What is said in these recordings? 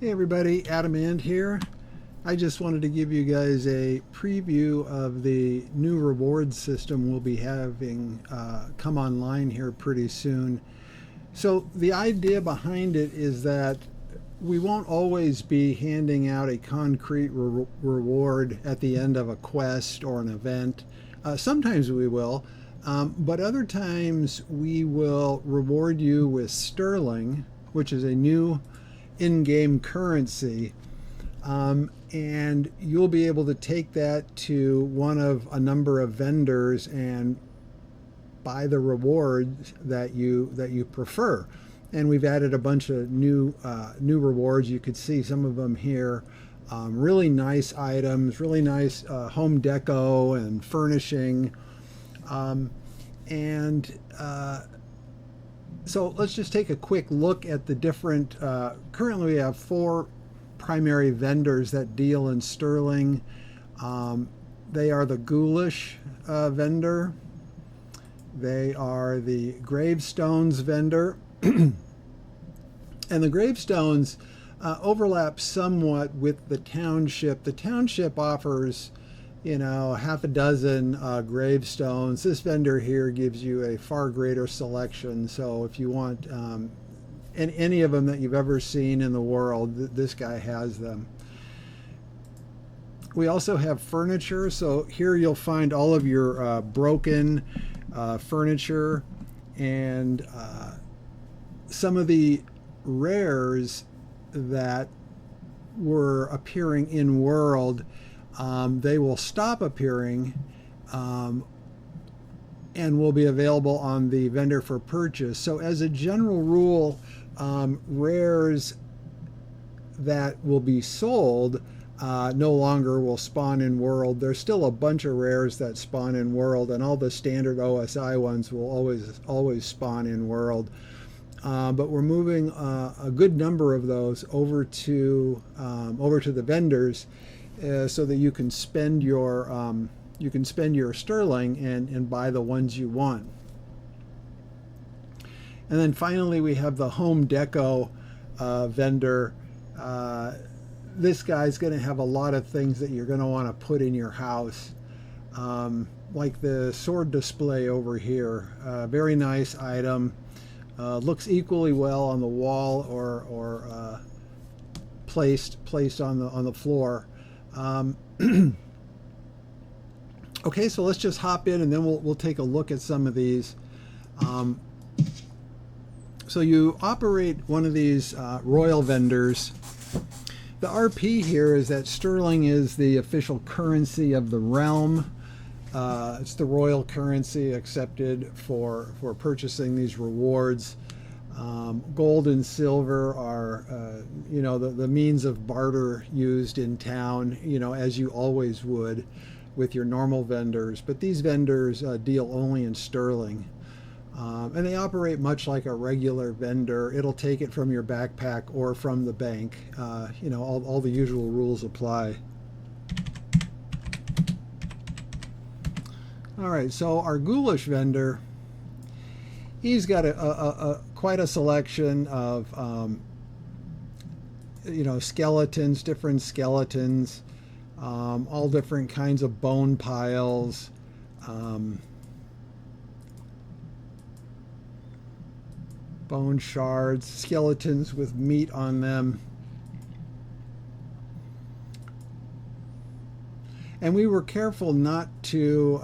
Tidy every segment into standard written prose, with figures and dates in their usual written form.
Hey everybody, Adam And here. I just wanted to give you guys a preview of the new reward system we'll be having come online here pretty soon. So the idea behind it is that we won't always be handing out a concrete reward at the end of a quest or an event. Sometimes we will, but other times we will reward you with sterling, which is a new in-game currency, and you'll be able to take that to one of a number of vendors and buy the rewards that you prefer. And we've added a bunch of new rewards. You could see some of them here. Really nice items, really nice home deco and furnishing, and so let's just take a quick look at the different. Currently, we have four primary vendors that deal in sterling. They are the Ghoulish Vendor. They are the Gravestones Vendor. And the Gravestones overlap somewhat with the Township. The Township offers, half a dozen gravestones. This vendor here gives you a far greater selection. So if you want any of them that you've ever seen in the world, this guy has them. We also have furniture. So here you'll find all of your broken furniture and some of the rares that were appearing in world. They will stop appearing and will be available on the vendor for purchase. So as a general rule, rares that will be sold no longer will spawn in world. There's still a bunch of rares that spawn in world, and all the standard OSI ones will always spawn in world. But we're moving a good number of those over to the vendors, so that you can spend your sterling and buy the ones you want. And then finally, we have the home deco vendor. This guy's going to have a lot of things that you're going to want to put in your house, like the sword display over here. Very nice item. Looks equally well on the wall or placed on the floor. Okay, so let's just hop in and then we'll take a look at some of these. So you operate one of these royal vendors. The RP here is that sterling is the official currency of the realm. It's the royal currency accepted for purchasing these rewards. Gold and silver are, the means of barter used in town, as you always would with your normal vendors. But these vendors deal only in sterling. And they operate much like a regular vendor. It'll take it from your backpack or from the bank. All the usual rules apply. All right, so our Ghoulish vendor, he's got quite a selection of skeletons, different skeletons, all different kinds of bone piles, bone shards, skeletons with meat on them. And we were careful not to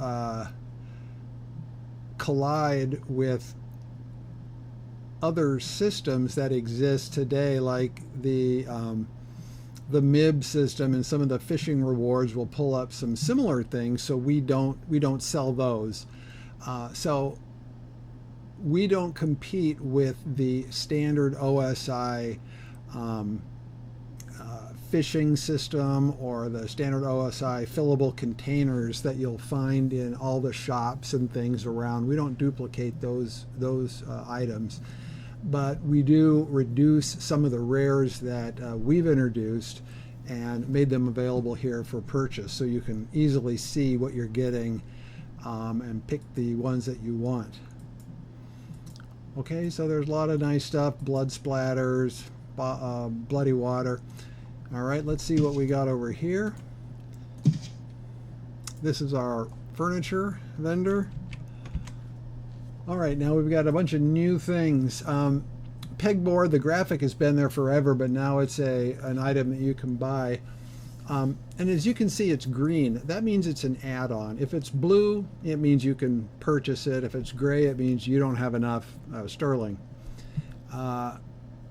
collide with other systems that exist today, like the MIB system, and some of the fishing rewards will pull up some similar things. So we don't sell those. So we don't compete with the standard OSI fishing system or the standard OSI fillable containers that you'll find in all the shops and things around. We don't duplicate those items, but we do reduce some of the rares that we've introduced and made them available here for purchase, so you can easily see what you're getting and pick the ones that you want. Okay, so there's a lot of nice stuff, blood splatters, bloody water. All right, let's see what we got over here. This is our furniture vendor. All right, now we've got a bunch of new things. Pegboard, the graphic has been there forever, but now it's an item that you can buy. And as you can see, it's green. That means it's an add-on. If it's blue, it means you can purchase it. If it's gray, it means you don't have enough sterling.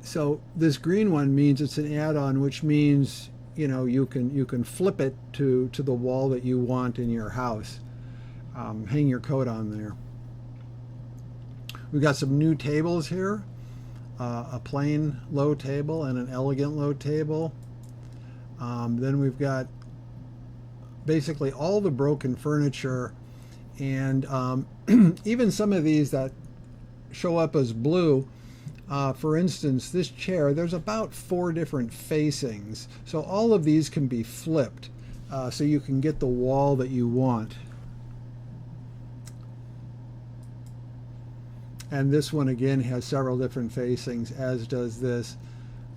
So this green one means it's an add-on, which means you can flip it to the wall that you want in your house. Hang your coat on there. We've got some new tables here. A plain low table and an elegant low table. Then we've got basically all the broken furniture, and even some of these that show up as blue. For instance, this chair, there's about 4 different facings. So all of these can be flipped so you can get the wall that you want. And this one again has several different facings, as does this.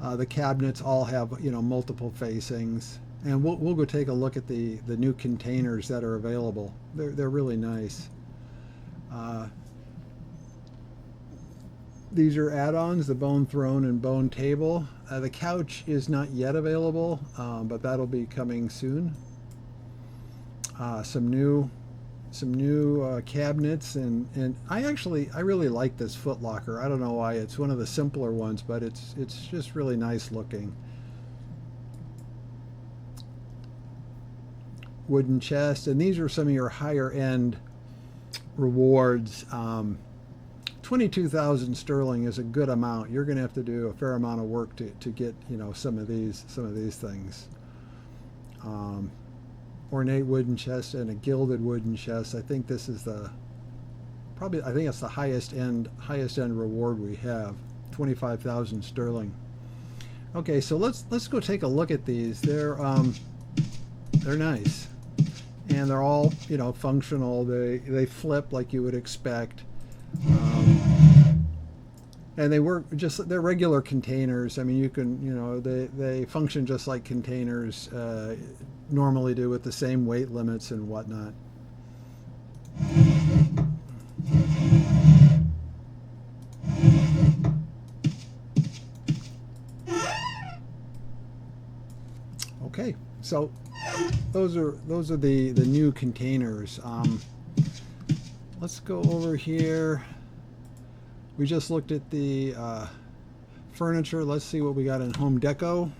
The cabinets all have multiple facings, and we'll go take a look at the new containers that are available. They're really nice. These are add-ons: the bone throne and bone table. The couch is not yet available, but that'll be coming soon. Some new cabinets, and I really like this foot locker. I don't know why. It's one of the simpler ones, but it's just really nice looking. Wooden chest, and these are some of your higher end rewards. 22,000 sterling is a good amount. You're going to have to do a fair amount of work to get some of these things. Ornate wooden chest and a gilded wooden chest. I think this is I think it's the highest end reward we have. 25,000 sterling. Okay, so let's go take a look at these. They're nice, and they're all functional. They flip like you would expect, and they work they're regular containers. I mean, you can they function just like containers normally do, with the same weight limits and whatnot. Okay, so those are the new containers. Let's go over here. We just looked at the furniture. Let's see what we got in home deco.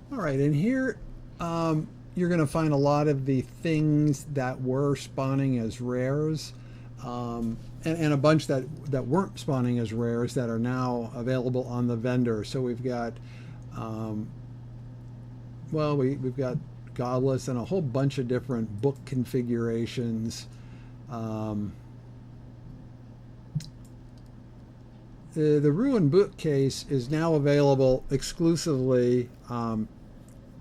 All right, and here you're going to find a lot of the things that were spawning as rares, and a bunch that weren't spawning as rares that are now available on the vendor. So we've got, we've got goblets and a whole bunch of different book configurations. The Ruin bookcase is now available exclusively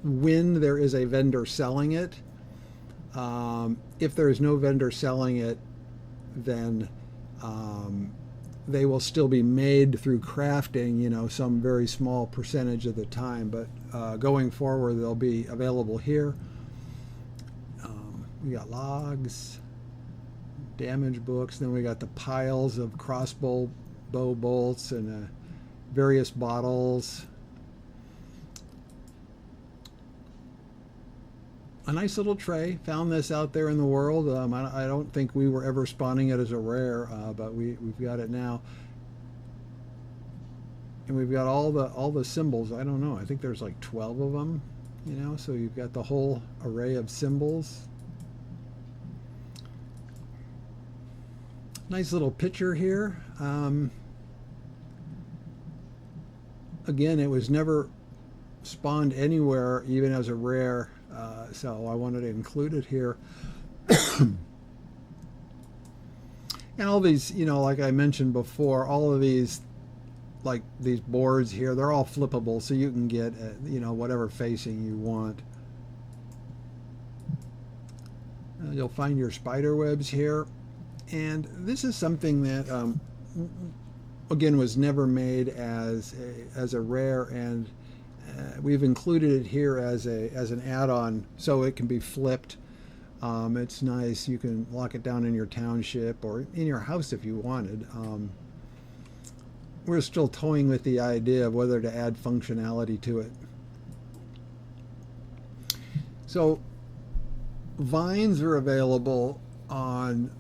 when there is a vendor selling it. If there is no vendor selling it, then they will still be made through crafting, some very small percentage of the time. But going forward, they'll be available here. We got logs, damage books, then we got the piles of crossbow bow bolts and various bottles. A nice little tray. Found this out there in the world. I don't think we were ever spawning it as a rare, but we've got it now. And we've got all the symbols. I don't know. I think there's like 12 of them. So you've got the whole array of symbols. Nice little picture here. Again, it was never spawned anywhere, even as a rare, so I wanted to include it here. And all these, like I mentioned before, all of these, like these boards here, they're all flippable, so you can get, whatever facing you want. You'll find your spider webs here. And this is something that again, was never made as a rare, and we've included it here as an add-on, so it can be flipped. It's nice. You can lock it down in your township or in your house if you wanted. We're still toying with the idea of whether to add functionality to it. So vines are available on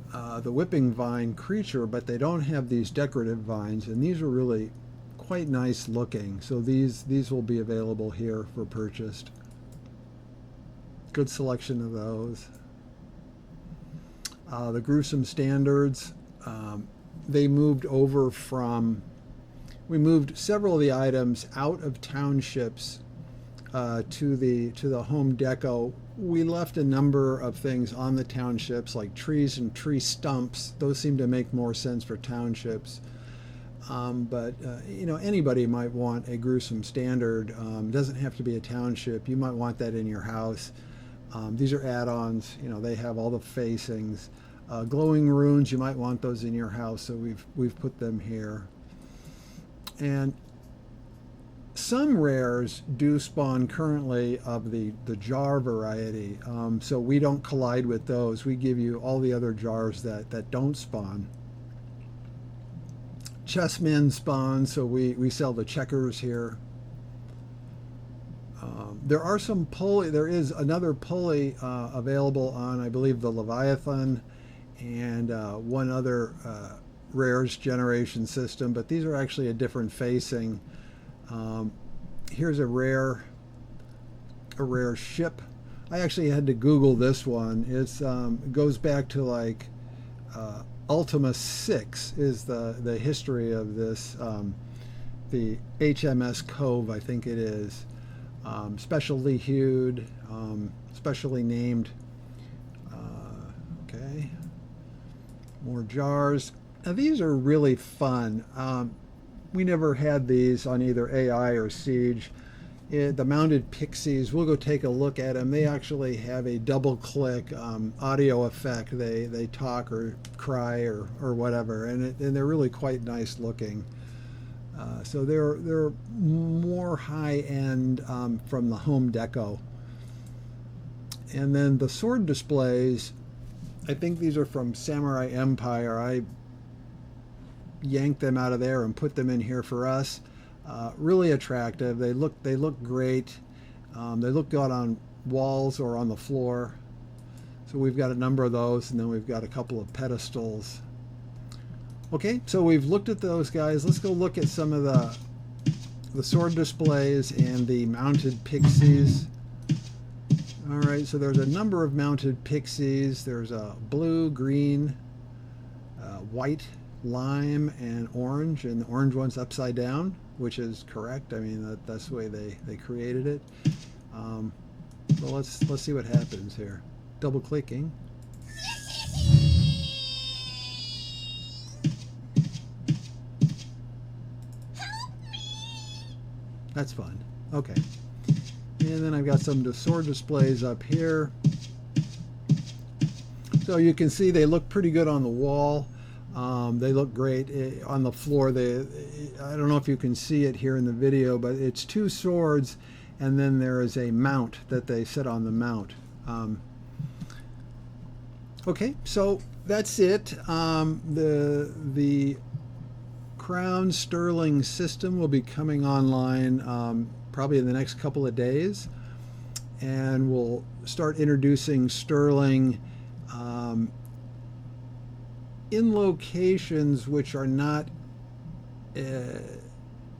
the whipping vine creature, but they don't have these decorative vines, and these are really quite nice looking. So these will be available here for purchase. Good selection of those. The gruesome standards, they moved over from, we moved several of the items out of townships to the home deco. We left a number of things on the townships, like trees and tree stumps. Those seem to make more sense for townships. But anybody might want a gruesome standard. It doesn't have to be a township. You might want that in your house. These are add-ons. They have all the facings. Glowing runes, you might want those in your house, so we've put them here. And some rares do spawn currently of the jar variety, so we don't collide with those. We give you all the other jars that don't spawn. Chessmen spawn, so we sell the checkers here. There are some pulley. There is another pulley available on, I believe, the Leviathan and one other rares generation system, but these are actually a different facing. Here's a rare ship. I actually had to Google this one. It goes back to like Ultima 6 is the history of this. The HMS Cove, I think it is. Specially hued, specially named. Okay. More jars. Now these are really fun. We never had these on either AI or Siege. The mounted Pixies, we'll go take a look at them. They actually have a double click audio effect. They talk or cry or whatever, and they're really quite nice looking. So they're more high end from the home deco. And then the sword displays, I think these are from Samurai Empire. I yanked them out of there and put them in here for us. Really attractive. They look great. They look good on walls or on the floor. So we've got a number of those, and then we've got a couple of pedestals. Okay, so we've looked at those guys. Let's go look at some of the sword displays and the mounted Pixies. All right, so there's a number of mounted Pixies. There's a blue, green, white, lime, and orange, and the orange one's upside down, which is correct. I mean, that's the way they created it. So let's see what happens here. Double clicking. That's fun. Okay. And then I've got some sword displays up here. So you can see they look pretty good on the wall. They look great on the floor. I don't know if you can see it here in the video, but it's two swords, and then there is a mount that they set on the mount. Okay, so that's it. The Crown Sterling system will be coming online probably in the next couple of days, and we'll start introducing Sterling in locations which are not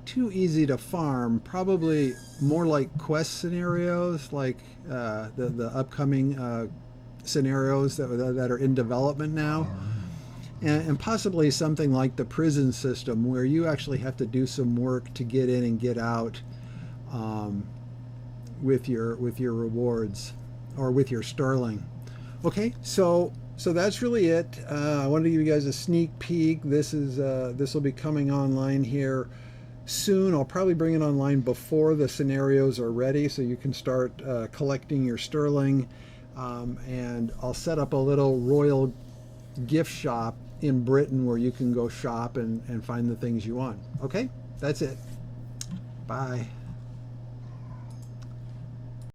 too easy to farm, probably more like quest scenarios, like the upcoming scenarios that are in development now. And possibly something like the prison system, where you actually have to do some work to get in and get out with your rewards or with your sterling. Okay, so that's really it. I wanted to give you guys a sneak peek. This will be coming online here soon. I'll probably bring it online before the scenarios are ready, so you can start collecting your sterling. And I'll set up a little royal gift shop in Britain where you can go shop and find the things you want. Okay, that's it. Bye.